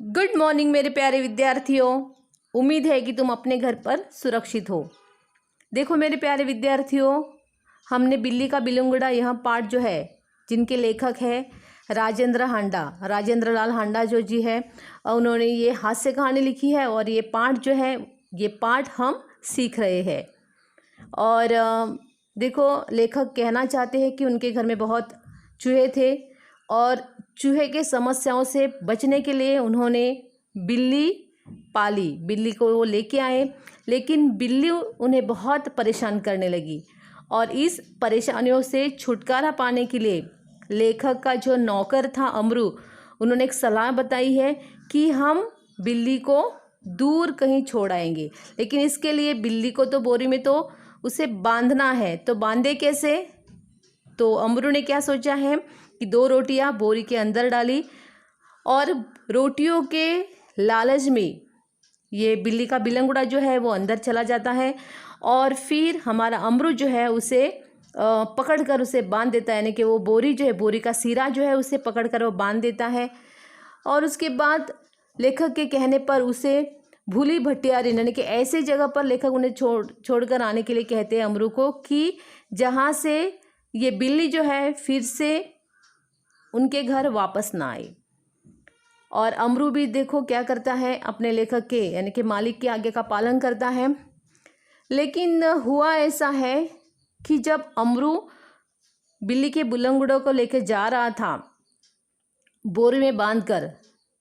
Good morning मेरे प्यारे विद्यार्थियों। उम्मीद है कि तुम अपने घर पर सुरक्षित हो। देखो मेरे प्यारे विद्यार्थियों, हमने बिल्ली का बिलुंगड़ा यह पाठ जो है, जिनके लेखक है राजेंद्र लाल हांडा जो जी है, उन्होंने ये हास्य कहानी लिखी है और ये पाठ जो है, ये पाठ हम सीख रहे हैं। और देखो, लेखक कहना चाहते हैं कि उनके घर में बहुत चूहे थे और चूहे के समस्याओं से बचने के लिए उन्होंने बिल्ली पाली। बिल्ली को वो लेके आए, लेकिन बिल्ली उन्हें बहुत परेशान करने लगी और इस परेशानियों से छुटकारा पाने के लिए लेखक का जो नौकर था अमरू, उन्होंने एक सलाह बताई है कि हम बिल्ली को दूर कहीं छोड़ आएंगे, लेकिन इसके लिए बिल्ली को तो बोरी में तो उसे बांधना है। तो बांधे कैसे? तो अमरू ने क्या सोचा है कि 2 रोटियां बोरी के अंदर डाली और रोटियों के लालच में ये बिल्ली का बिलंगुड़ा जो है वो अंदर चला जाता है और फिर हमारा अमरू जो है उसे पकड़ कर उसे बांध देता है, यानी कि वो बोरी जो है, बोरी का सिरा जो है उसे पकड़ कर वो बांध देता है। और उसके बाद लेखक के कहने पर उसे भूली भट्टियारी, यानी कि ऐसे जगह पर लेखक उन्हें छोड़कर आने के लिए कहते हैं अमरू को कि जहाँ से ये बिल्ली जो है फिर से उनके घर वापस ना आए। और अमरू भी देखो क्या करता है, अपने लेखक के यानी कि मालिक के आज्ञा का पालन करता है। लेकिन हुआ ऐसा है कि जब अमरू बिल्ली के बिलंगुड़ों को लेकर जा रहा था बोरी में बांधकर,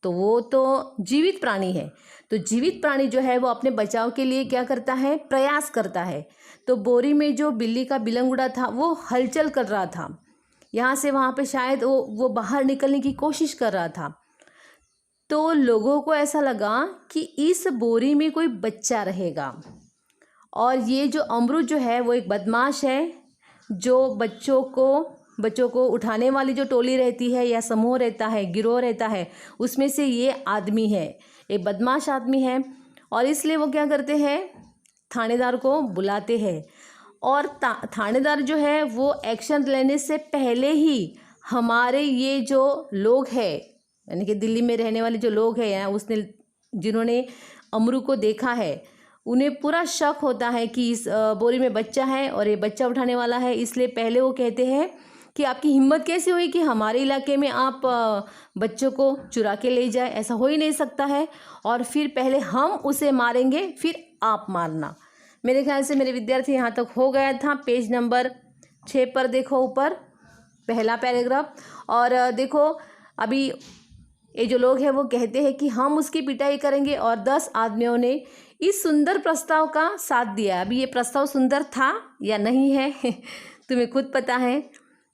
तो वो तो जीवित प्राणी है, तो जीवित प्राणी जो है वो अपने बचाव के लिए क्या करता है, प्रयास करता है। तो बोरी में जो बिल्ली का बिलंगुड़ा था वो हलचल कर रहा था, यहाँ से वहाँ पे शायद वो बाहर निकलने की कोशिश कर रहा था। तो लोगों को ऐसा लगा कि इस बोरी में कोई बच्चा रहेगा और ये जो अमरू जो है वो एक बदमाश है, जो बच्चों को उठाने वाली जो टोली रहती है या समूह रहता है, गिरोह रहता है, उसमें से ये आदमी है, एक बदमाश आदमी है। और इसलिए वो क्या करते हैं, थानेदार को बुलाते हैं और थानेदार जो है वो एक्शन लेने से पहले ही हमारे ये जो लोग हैं, यानी कि दिल्ली में रहने वाले जो लोग हैं, उसने जिन्होंने अमरू को देखा है, उन्हें पूरा शक होता है कि इस बोरी में बच्चा है और ये बच्चा उठाने वाला है। इसलिए पहले वो कहते हैं कि आपकी हिम्मत कैसे हुई कि हमारे इलाके में आप बच्चों को चुरा के ले जाए, ऐसा हो ही नहीं सकता है। और फिर पहले हम उसे मारेंगे फिर आप मारना। मेरे ख्याल से मेरे विद्यार्थी यहाँ तक हो गया था। पेज नंबर 6 पर देखो, ऊपर पहला पैराग्राफ। और देखो, अभी ये जो लोग हैं वो कहते हैं कि हम उसकी पिटाई करेंगे और 10 आदमियों ने इस सुंदर प्रस्ताव का साथ दिया। अभी ये प्रस्ताव सुंदर था या नहीं है तुम्हें खुद पता है।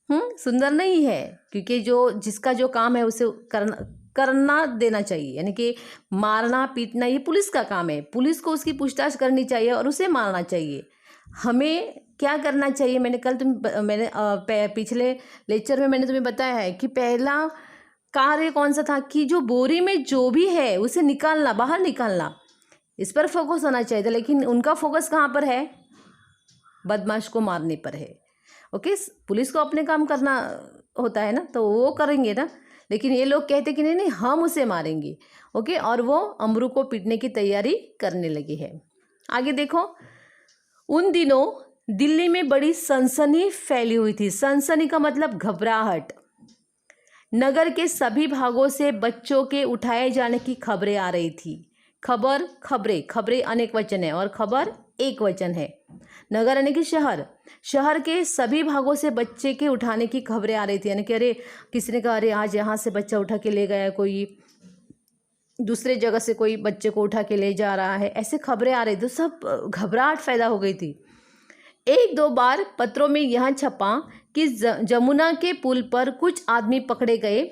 सुंदर नहीं है, क्योंकि जिसका जो काम है उसे करना देना चाहिए, यानी कि मारना पीटना ये पुलिस का काम है। पुलिस को उसकी पूछताछ करनी चाहिए और उसे मारना चाहिए। हमें क्या करना चाहिए, मैंने पिछले लेक्चर में मैंने तुम्हें बताया है कि पहला कार्य कौन सा था कि जो बोरी में जो भी है उसे निकालना, बाहर निकालना, इस पर फोकस होना चाहिए था। लेकिन उनका फोकस कहाँ पर है, बदमाश को मारने पर है। ओके, पुलिस को अपने काम करना होता है ना, तो वो करेंगे ना, लेकिन ये लोग कहते कि नहीं नहीं हम उसे मारेंगे। ओके, और वो अमरू को पीटने की तैयारी करने लगे हैं। आगे देखो, उन दिनों दिल्ली में बड़ी सनसनी फैली हुई थी। सनसनी का मतलब घबराहट। नगर के सभी भागों से बच्चों के उठाए जाने की खबरें आ रही थी। खबरें अनेक वचन है और खबर एक वचन है। नगर यानी कि शहर के सभी भागों से बच्चे के उठाने की खबरें आ रही थी, यानी कि अरे किसी ने कहा अरे आज यहाँ से बच्चा उठा के ले गया, कोई दूसरे जगह से कोई बच्चे को उठा के ले जा रहा है, ऐसे खबरें आ रही थी। तो सब घबराहट पैदा हो गई थी। 1-2 बार पत्रों में यह छपा कि जमुना के पुल पर कुछ आदमी पकड़े गए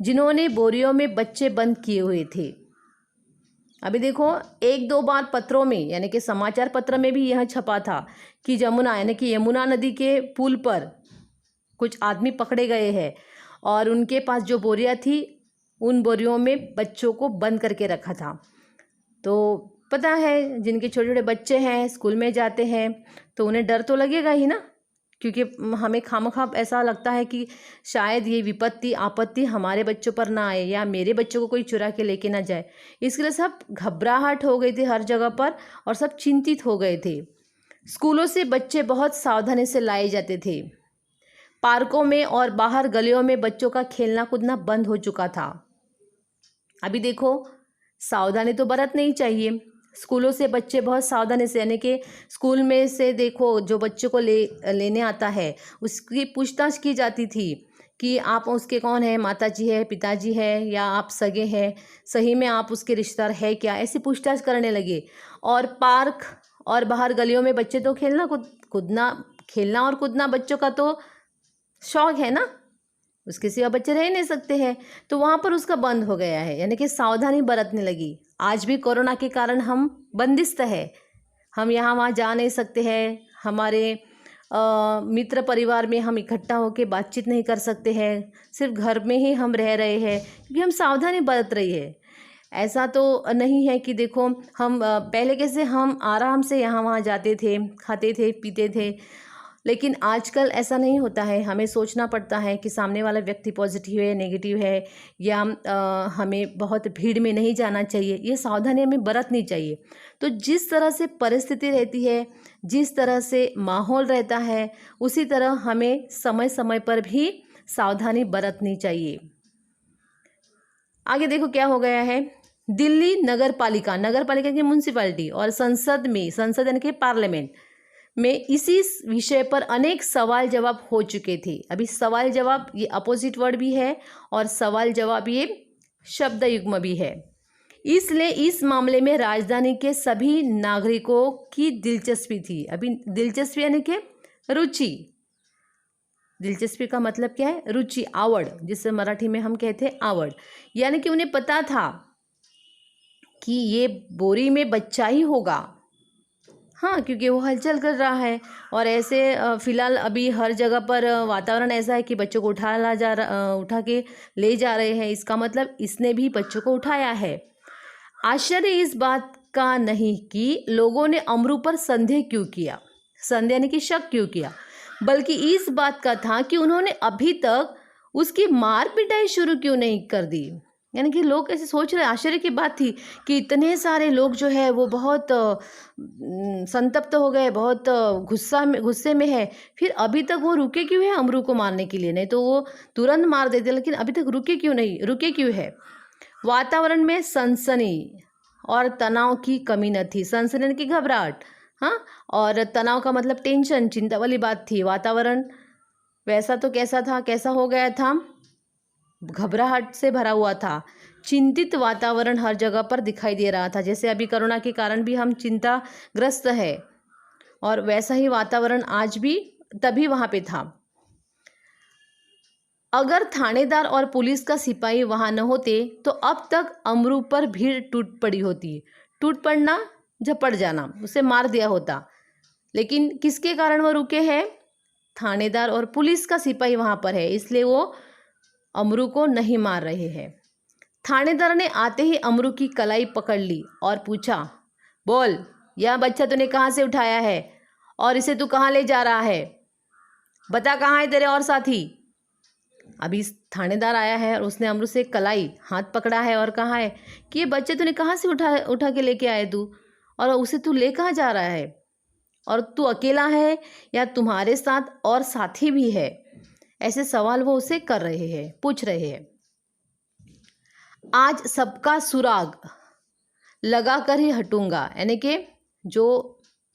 जिन्होंने बोरियों में बच्चे बंद किए हुए थे। अभी देखो, 1-2 बार पत्रों में, यानी कि समाचार पत्र में भी यह छपा था कि जमुना यानी कि यमुना नदी के पुल पर कुछ आदमी पकड़े गए हैं और उनके पास जो बोरियां थी उन बोरियों में बच्चों को बंद करके रखा था। तो पता है, जिनके छोटे छोटे बच्चे हैं, स्कूल में जाते हैं, तो उन्हें डर तो लगेगा ही ना क्योंकि हमें खामखा ऐसा लगता है कि शायद ये विपत्ति आपत्ति हमारे बच्चों पर ना आए या मेरे बच्चों को कोई चुरा के लेके ना जाए। इसके लिए सब घबराहट हो गई थी हर जगह पर और सब चिंतित हो गए थे। स्कूलों से बच्चे बहुत सावधानी से लाए जाते थे। पार्कों में और बाहर गलियों में बच्चों का खेलना कूदना बंद हो चुका था। अभी देखो, सावधानी तो बरतनी ही चाहिए। स्कूलों से बच्चे बहुत सावधानी से, यानी कि स्कूल में से देखो जो बच्चों को लेने आता है उसकी पूछताछ की जाती थी कि आप उसके कौन है, माताजी है, पिताजी है या आप सगे हैं, सही में आप उसके रिश्तेदार है क्या, ऐसी पूछताछ करने लगे। और पार्क और बाहर गलियों में बच्चे तो खेलना और कूदना बच्चों का तो शौक है ना, उसके सिवा बच्चे रह नहीं सकते हैं, तो वहाँ पर उसका बंद हो गया है, यानी कि सावधानी बरतने लगी। आज भी कोरोना के कारण हम बंदिस्त है, हम यहाँ वहाँ जा नहीं सकते हैं, हमारे मित्र परिवार में हम इकट्ठा होकर बातचीत नहीं कर सकते हैं, सिर्फ घर में ही हम रह रहे हैं क्योंकि हम सावधानी बरत रही है। ऐसा तो नहीं है कि देखो हम पहले कैसे हम आराम से यहाँ वहाँ जाते थे, खाते थे, पीते थे, लेकिन आजकल ऐसा नहीं होता है। हमें सोचना पड़ता है कि सामने वाला व्यक्ति पॉजिटिव है, नेगेटिव है, या हमें बहुत भीड़ में नहीं जाना चाहिए, ये सावधानी हमें बरतनी चाहिए। तो जिस तरह से परिस्थिति रहती है, जिस तरह से माहौल रहता है, उसी तरह हमें समय समय पर भी सावधानी बरतनी चाहिए। आगे देखो क्या हो गया है। दिल्ली नगर पालिका की म्यूनसिपैलिटी और संसद यानी कि पार्लियामेंट में इसी विषय पर अनेक सवाल जवाब हो चुके थे। अभी सवाल जवाब ये अपोजिट वर्ड भी है और सवाल जवाब ये शब्द युग्म भी है। इसलिए इस मामले में राजधानी के सभी नागरिकों की दिलचस्पी थी। अभी दिलचस्पी यानी कि रुचि, दिलचस्पी का मतलब क्या है, रुचि, आवड़, जिसे मराठी में हम कहते हैं आवड़, यानी कि उन्हें पता था कि ये बोरी में बच्चा ही होगा। हाँ, क्योंकि वो हलचल कर रहा है और ऐसे फिलहाल अभी हर जगह पर वातावरण ऐसा है कि बच्चों को उठा के ले जा रहे हैं, इसका मतलब इसने भी बच्चों को उठाया है। आश्चर्य इस बात का नहीं कि लोगों ने अमरू पर संदेह क्यों किया, संदेह यानी कि शक क्यों किया, बल्कि इस बात का था कि उन्होंने अभी तक उसकी मार पिटाई शुरू क्यों नहीं कर दी। यानी कि लोग ऐसे सोच रहे, आश्चर्य की बात थी कि इतने सारे लोग जो है वो बहुत संतप्त हो गए, बहुत गुस्से में है, फिर अभी तक वो रुके क्यों है अमरू को मारने के लिए, नहीं तो वो तुरंत मार देते, लेकिन अभी तक रुके क्यों है। वातावरण में सनसनी और तनाव की कमी न थी। सनसनी यानी कि घबराहट, हाँ, और तनाव का मतलब टेंशन, चिंता वाली बात थी। वातावरण वैसा तो कैसा हो गया था, घबराहट से भरा हुआ था। चिंतित वातावरण हर जगह पर दिखाई दे रहा था, जैसे अभी कोरोना के कारण भी हम चिंताग्रस्त है, और वैसा ही वातावरण आज भी तभी वहाँ पे था। अगर थानेदार और पुलिस का सिपाही वहाँ न होते तो अब तक अमरू पर भीड़ टूट पड़ी होती। टूट पड़ना, झपट जाना, उसे मार दिया होता, लेकिन किसके कारण वो रुके हैं, थानेदार और पुलिस का सिपाही वहाँ पर है, इसलिए वो अमरू को नहीं मार रहे हैं। थानेदार ने आते ही अमरू की कलाई पकड़ ली और पूछा, बोल, यह बच्चा तूने कहाँ से उठाया है और इसे तू कहाँ ले जा रहा है, बता कहाँ है तेरे और साथी। अभी थानेदार आया है और उसने अमरू से कलाई हाथ पकड़ा है और कहा है कि ये बच्चे तूने कहाँ से उठा के लेके आए तू, और उसे तू ले कहाँ जा रहा है, और तू अकेला है या तुम्हारे साथ और साथी भी है। ऐसे सवाल वो उसे पूछ रहे हैं। आज सबका सुराग लगा कर ही हटूंगा, यानी कि जो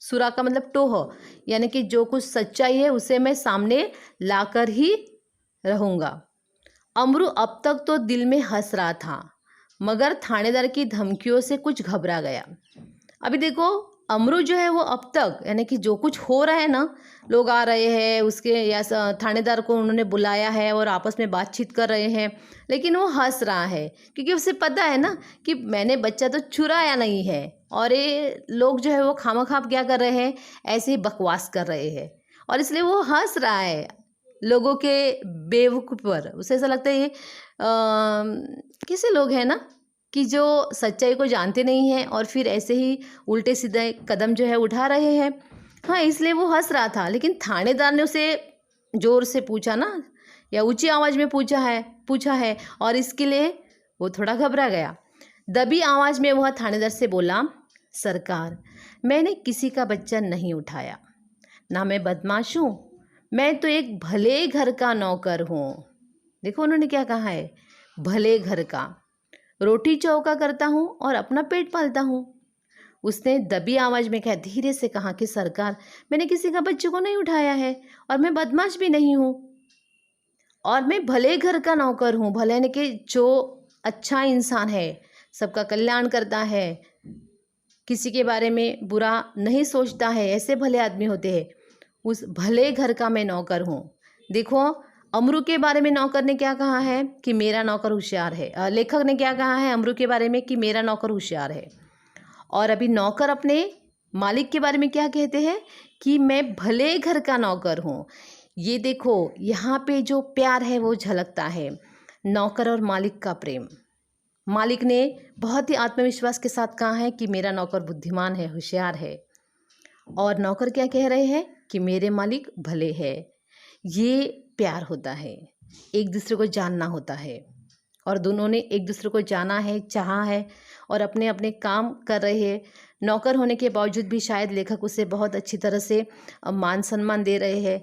सुराग का मतलब टोह, यानी कि जो कुछ सच्चाई है उसे मैं सामने लाकर ही रहूंगा। अमरू अब तक तो दिल में हंस रहा था, मगर थानेदार की धमकियों से कुछ घबरा गया। अभी देखो, अमरू जो है वो अब तक, यानी कि जो कुछ हो रहा है ना, लोग आ रहे हैं उसके, या थानेदार को उन्होंने बुलाया है और आपस में बातचीत कर रहे हैं, लेकिन वो हंस रहा है क्योंकि उसे पता है ना कि मैंने बच्चा तो चुराया नहीं है, और ये लोग जो है वो खामखाम क्या कर रहे हैं, ऐसे ही बकवास कर रहे हैं, और इसलिए वो हंस रहा है लोगों के बेवकूफ़ पर। उसे ऐसा लगता है ये कैसे लोग हैं ना कि जो सच्चाई को जानते नहीं हैं और फिर ऐसे ही उल्टे सीधे कदम जो है उठा रहे हैं। हाँ, इसलिए वो हंस रहा था, लेकिन थानेदार ने उसे ज़ोर से पूछा ना, या ऊंची आवाज़ में पूछा है और इसके लिए वो थोड़ा घबरा गया। दबी आवाज़ में वह थानेदार से बोला, सरकार, मैंने किसी का बच्चा नहीं उठाया, ना मैं बदमाश हूँ, मैं तो एक भले घर का नौकर हूँ। देखो उन्होंने क्या कहा है, भले घर का, रोटी चौका करता हूँ और अपना पेट पालता हूँ। उसने दबी आवाज़ में क्या धीरे से कहा कि सरकार, मैंने किसी का बच्चे को नहीं उठाया है और मैं बदमाश भी नहीं हूँ और मैं भले घर का नौकर हूँ। भले यानी कि जो अच्छा इंसान है, सबका कल्याण करता है, किसी के बारे में बुरा नहीं सोचता है, ऐसे भले आदमी होते हैं। उस भले घर का मैं नौकर हूँ। देखो अमरू के बारे में नौकर ने क्या कहा है कि मेरा नौकर होशियार है। लेखक ने क्या कहा है अमरू के बारे में कि मेरा नौकर होशियार है। और अभी नौकर अपने मालिक के बारे में क्या कहते हैं कि मैं भले घर का नौकर हूँ। ये देखो यहाँ पे जो प्यार है वो झलकता है, नौकर और मालिक का प्रेम। मालिक ने बहुत ही आत्मविश्वास के साथ कहा है कि मेरा नौकर बुद्धिमान है, होशियार है, और नौकर क्या कह रहे हैं कि मेरे मालिक भले हैं। ये प्यार होता है, एक दूसरे को जानना होता है, और दोनों ने एक दूसरे को जाना है, चाहा है और अपने अपने काम कर रहे हैं। नौकर होने के बावजूद भी शायद लेखक उसे बहुत अच्छी तरह से मान सम्मान दे रहे हैं,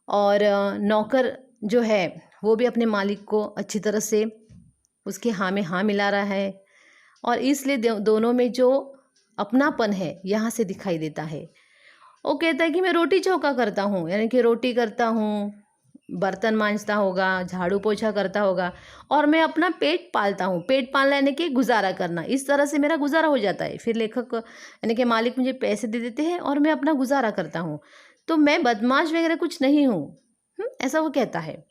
और नौकर जो है वो भी अपने मालिक को अच्छी तरह से उसके हाँ में हाँ मिला रहा है, और इसलिए दोनों में जो अपनापन है यहाँ से दिखाई देता है। वो कहता है कि मैं रोटी चौका करता हूँ, यानी कि रोटी करता हूँ, बर्तन मांजता होगा, झाड़ू पोछा करता होगा, और मैं अपना पेट पालता हूँ। पेट पालना यानी कि गुजारा करना, इस तरह से मेरा गुजारा हो जाता है। फिर लेखक यानी कि मालिक मुझे पैसे दे देते हैं और मैं अपना गुजारा करता हूँ, तो मैं बदमाश वगैरह कुछ नहीं हूँ, ऐसा वो कहता है।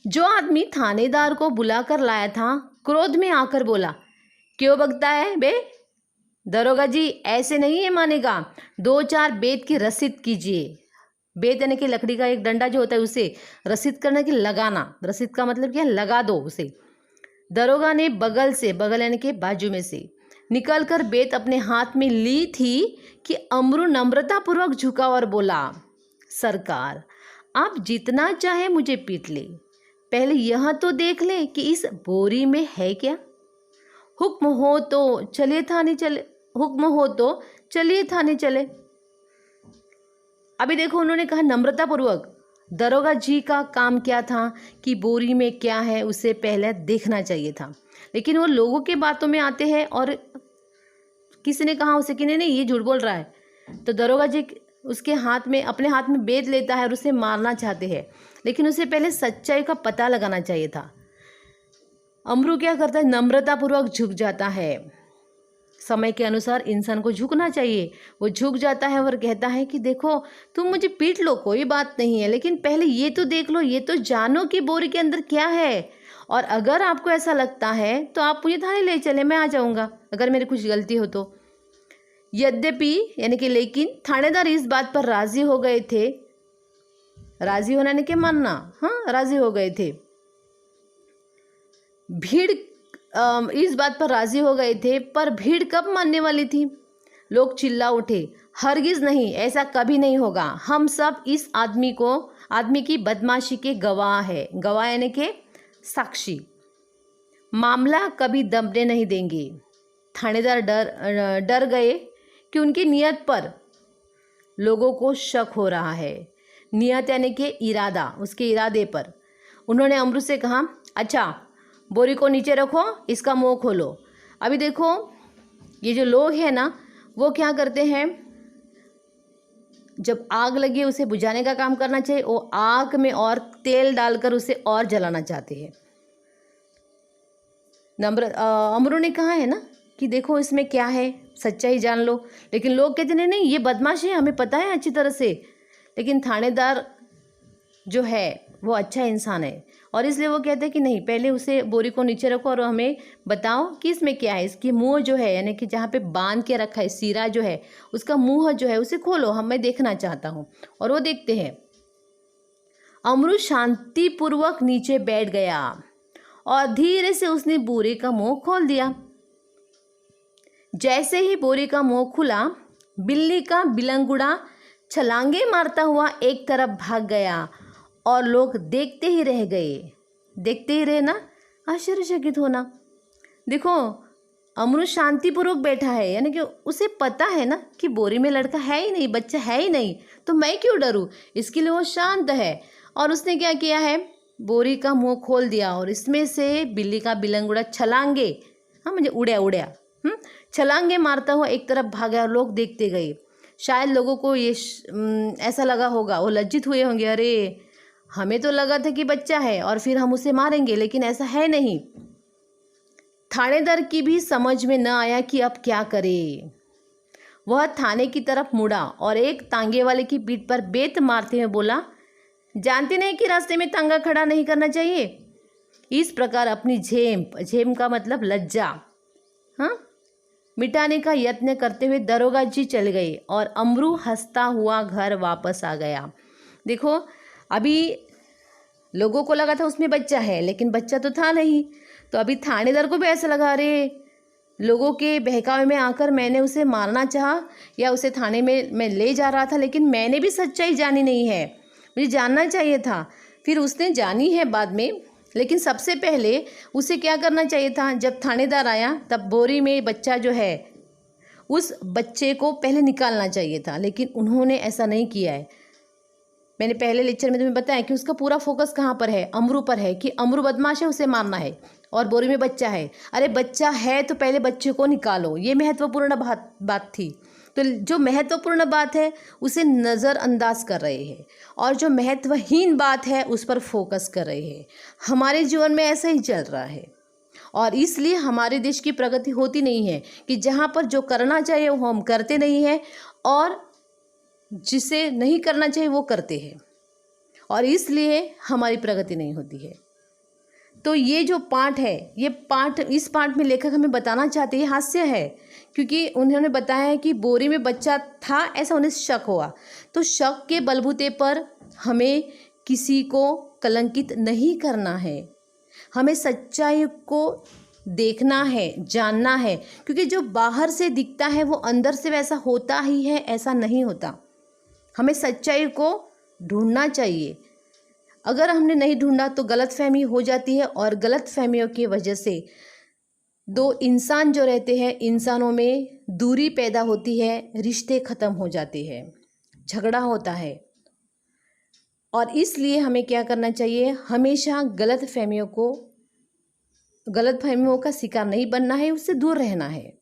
जो आदमी थानेदार को बुलाकर लाया था क्रोध में आकर बोला, क्यों बकता है बे? दरोगा जी ऐसे नहीं है मानेगा, 2-4 बेत की रसीद कीजिए। बेत यानी कि लकड़ी का एक डंडा जो होता है उसे रसीद करने के लगाना, रसीद का मतलब क्या, लगा दो उसे। दरोगा ने बगल से, बगल यानी कि बाजू में से निकल कर बेत अपने हाथ में ली थी कि अमरू नम्रतापूर्वक झुका और बोला, सरकार आप जितना चाहे मुझे पीट ले, पहले यह तो देख ले कि इस बोरी में है क्या। हुक्म हो तो चलिए थाने चले, हुक्म हो तो चलिए थाने चले। अभी देखो उन्होंने कहा नम्रतापूर्वक। दरोगा जी का काम क्या था कि बोरी में क्या है उसे पहले देखना चाहिए था, लेकिन वो लोगों के बातों में आते हैं और किसी ने कहा उसे कि नहीं नहीं ये झूठ बोल रहा है, तो दरोगा जी उसके हाथ में, अपने हाथ में बेत लेता है और उसे मारना चाहते हैं, लेकिन उसे पहले सच्चाई का पता लगाना चाहिए था। अमरू क्या करता है, नम्रतापूर्वक झुक जाता है। समय के अनुसार इंसान को झुकना चाहिए। वो झुक जाता है और कहता है कि देखो तुम मुझे पीट लो, कोई बात नहीं है, लेकिन पहले ये तो देख लो, ये तो जानो कि बोरी के अंदर क्या है, और अगर आपको ऐसा लगता है तो आप मुझे थाने ले चले, मैं आ जाऊँगा अगर मेरी कुछ गलती हो तो। यद्यपि यानी कि लेकिन थानेदार इस बात पर राज़ी हो गए थे। राज़ी होना यानी कि मानना, हाँ राज़ी हो गए थे। भीड़ इस बात पर राज़ी हो गए थे, पर भीड़ कब मानने वाली थी। लोग चिल्ला उठे, हरगिज़ नहीं, ऐसा कभी नहीं होगा, हम सब इस आदमी की बदमाशी के गवाह है। गवाह यानी कि साक्षी, मामला कभी दबने नहीं देंगे। थानेदार डर गए कि उनकी नियत पर लोगों को शक हो रहा है। नियत यानी कि इरादा, उसके इरादे पर। उन्होंने अमरू से कहा, अच्छा बोरी को नीचे रखो, इसका मुंह खोलो। अभी देखो ये जो लोग हैं ना, वो क्या करते हैं, जब आग लगी उसे बुझाने का काम करना चाहिए, वो आग में और तेल डालकर उसे और जलाना चाहते हैं। अमरू ने कहा है ना कि देखो इसमें क्या है, सच्चाई जान लो, लेकिन लोग कहते नहीं नहीं ये बदमाशी है, हमें पता है अच्छी तरह से। लेकिन थानेदार जो है वो अच्छा इंसान है, और इसलिए वो कहते हैं कि नहीं, पहले उसे बोरी को नीचे रखो और हमें बताओ कि इसमें क्या है। इसकी मुंह जो है यानी कि जहाँ पे बांध के रखा है सीरा जो है, उसका मुंह जो है उसे खोलो, मैं देखना चाहता हूँ। और वो देखते हैं। अमरू शांतिपूर्वक नीचे बैठ गया और धीरे से उसने बोरी का मुंह खोल दिया। जैसे ही बोरी का मुंह खुला, बिल्ली का बिलंगुड़ा छलांगे मारता हुआ एक तरफ भाग गया और लोग देखते ही रह गए। देखते ही रहे ना, आश्चर्यचकित होना। देखो, अमरू शांतिपूर्वक बैठा है, यानी कि उसे पता है ना कि बोरी में लड़का है ही नहीं, बच्चा है ही नहीं, तो मैं क्यों डरूं। इसके लिए वो शांत है। और उसने क्या किया है, बोरी का मुंह खोल दिया और इसमें से बिल्ली का बिलंगुड़ा छलांगे, हाँ मुझे उड़या छलांगे मारता हुआ एक तरफ भागा और लोग देखते गए। शायद लोगों को ये ऐसा लगा होगा, वो लज्जित हुए होंगे, अरे हमें तो लगा था कि बच्चा है और फिर हम उसे मारेंगे, लेकिन ऐसा है नहीं। थानेदार की भी समझ में न आया कि अब क्या करे। वह थाने की तरफ मुड़ा और एक तांगे वाले की पीठ पर बेत मारते हुए बोला, जानते नहीं कि रास्ते में तांगा खड़ा नहीं करना चाहिए। इस प्रकार अपनी झेम का मतलब लज्जा, हाँ, मिटाने का यत्न करते हुए दरोगा जी चल गए और अमरू हंसता हुआ घर वापस आ गया। देखो, अभी लोगों को लगा था उसमें बच्चा है, लेकिन बच्चा तो था नहीं। तो अभी थानेदार को भी ऐसा लगा, अरे लोगों के बहकावे में आकर मैंने उसे मारना चाहा या उसे थाने में मैं ले जा रहा था, लेकिन मैंने भी सच्चाई जानी नहीं है, मुझे जानना चाहिए था। फिर उसने जानी है बाद में, लेकिन सबसे पहले उसे क्या करना चाहिए था, जब थानेदार आया तब बोरी में बच्चा जो है उस बच्चे को पहले निकालना चाहिए था, लेकिन उन्होंने ऐसा नहीं किया है। मैंने पहले लेक्चर में तुम्हें बताया कि उसका पूरा फोकस कहाँ पर है, अमरू पर है, कि अमरू बदमाश है, उसे मारना है, और बोरी में बच्चा है। अरे बच्चा है तो पहले बच्चे को निकालो, ये महत्वपूर्ण बात थी। तो जो महत्वपूर्ण बात है उसे नज़रअंदाज कर रहे हैं और जो महत्वहीन बात है उस पर फोकस कर रहे हैं। हमारे जीवन में ऐसा ही चल रहा है और इसलिए हमारे देश की प्रगति होती नहीं है कि जहाँ पर जो करना चाहिए वो हम करते नहीं हैं और जिसे नहीं करना चाहिए वो करते हैं, और इसलिए हमारी प्रगति नहीं होती है। तो ये जो पाठ है, ये पाठ, इस पाठ में लेखक हमें बताना चाहते हैं, हास्य है, क्योंकि उन्होंने बताया है कि बोरी में बच्चा था, ऐसा उन्हें शक हुआ। तो शक के बलबूते पर हमें किसी को कलंकित नहीं करना है, हमें सच्चाई को देखना है, जानना है, क्योंकि जो बाहर से दिखता है वो अंदर से वैसा होता ही है, ऐसा नहीं होता। हमें सच्चाई को ढूंढना चाहिए। अगर हमने नहीं ढूंढा तो गलतफहमी हो जाती है और गलतफहमियों की वजह से दो इंसान जो रहते हैं, इंसानों में दूरी पैदा होती है, रिश्ते ख़त्म हो जाते हैं, झगड़ा होता है। और इसलिए हमें क्या करना चाहिए, हमेशा गलतफहमियों का शिकार नहीं बनना है, उससे दूर रहना है।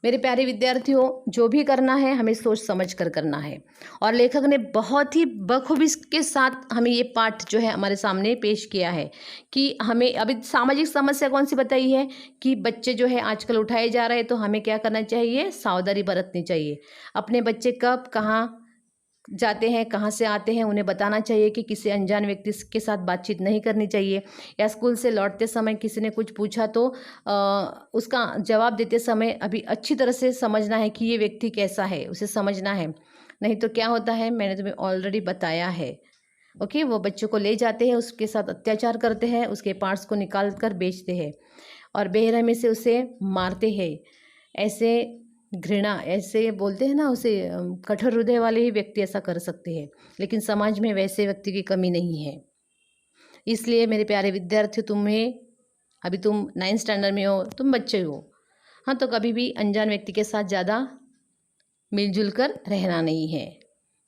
मेरे प्यारे विद्यार्थियों, जो भी करना है हमें सोच समझ कर करना है। और लेखक ने बहुत ही बखूबी के साथ हमें ये पाठ जो है हमारे सामने पेश किया है कि हमें अभी सामाजिक समस्या कौन सी बताई है कि बच्चे जो है आजकल उठाए जा रहे हैं, तो हमें क्या करना चाहिए, सावधानी बरतनी चाहिए। अपने बच्चे कब कहाँ जाते हैं, कहाँ से आते हैं, उन्हें बताना चाहिए कि किसी अनजान व्यक्ति के साथ बातचीत नहीं करनी चाहिए। या स्कूल से लौटते समय किसी ने कुछ पूछा तो उसका जवाब देते समय अभी अच्छी तरह से समझना है कि ये व्यक्ति कैसा है, उसे समझना है। नहीं तो क्या होता है, मैंने तुम्हें ऑलरेडी बताया है। ओके, वो बच्चों को ले जाते हैं, उसके साथ अत्याचार करते हैं, उसके पार्ट्स को निकाल कर बेचते हैं और बेरहमी से उसे मारते हैं। ऐसे घृणा, ऐसे बोलते हैं ना उसे, कठोर हृदय वाले ही व्यक्ति ऐसा कर सकते हैं, लेकिन समाज में वैसे व्यक्ति की कमी नहीं है। इसलिए मेरे प्यारे विद्यार्थियों, अभी तुम 9th स्टैंडर्ड में हो, तुम बच्चे हो, हाँ, तो कभी भी अनजान व्यक्ति के साथ ज़्यादा मिलजुल कर रहना नहीं है।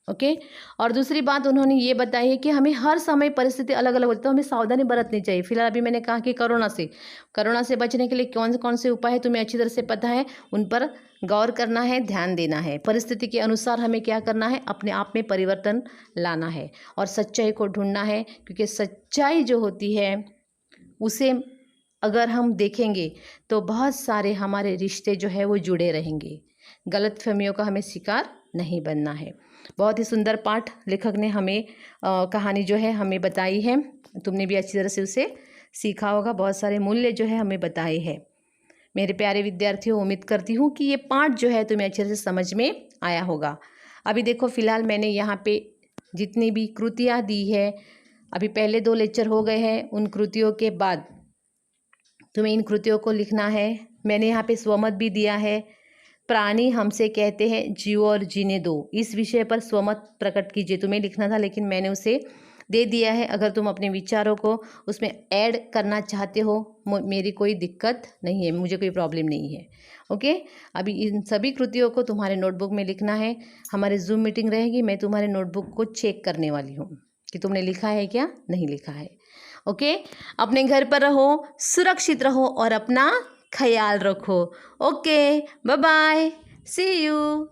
ओके। और दूसरी बात उन्होंने ये बताई है कि हमें हर समय परिस्थिति अलग अलग होती है, तो हमें सावधानी बरतनी चाहिए। फिलहाल अभी मैंने कहा कि कोरोना से बचने के लिए कौन कौन से उपाय है तुम्हें अच्छी तरह से पता है, उन पर गौर करना है, ध्यान देना है। परिस्थिति के अनुसार हमें क्या करना है, अपने आप में परिवर्तन लाना है और सच्चाई को ढूंढना है, क्योंकि सच्चाई जो होती है उसे अगर हम देखेंगे तो बहुत सारे हमारे रिश्ते जो है वो जुड़े रहेंगे। गलतफहमियों का हमें शिकार नहीं बनना है। बहुत ही सुंदर पाठ लेखक ने हमें कहानी जो है हमें बताई है, तुमने भी अच्छी तरह से उसे सीखा होगा। बहुत सारे मूल्य जो है हमें बताए हैं। मेरे प्यारे विद्यार्थियों, उम्मीद करती हूँ कि ये पाठ जो है तुम्हें अच्छे से समझ में आया होगा। अभी देखो, फिलहाल मैंने यहाँ पे जितनी भी कृतियाँ दी है, अभी पहले 2 लेक्चर हो गए हैं, उन कृतियों के बाद तुम्हें इन कृतियों को लिखना है। मैंने यहाँ पे स्वमत भी दिया है, प्राणी हमसे कहते हैं जियो और जीने दो। इस विषय पर स्वमत प्रकट कीजिए। तुम्हें लिखना था लेकिन मैंने उसे दे दिया है। अगर तुम अपने विचारों को उसमें ऐड करना चाहते हो, मेरी कोई दिक्कत नहीं है, मुझे कोई प्रॉब्लम नहीं है। ओके, अभी इन सभी कृतियों को तुम्हारे नोटबुक में लिखना है। हमारे जूम मीटिंग रहेगी, मैं तुम्हारे नोटबुक को चेक करने वाली हूँ कि तुमने लिखा है क्या, नहीं लिखा है। ओके, अपने घर पर रहो, सुरक्षित रहो और अपना ख्याल रखो। Okay, bye bye, see you.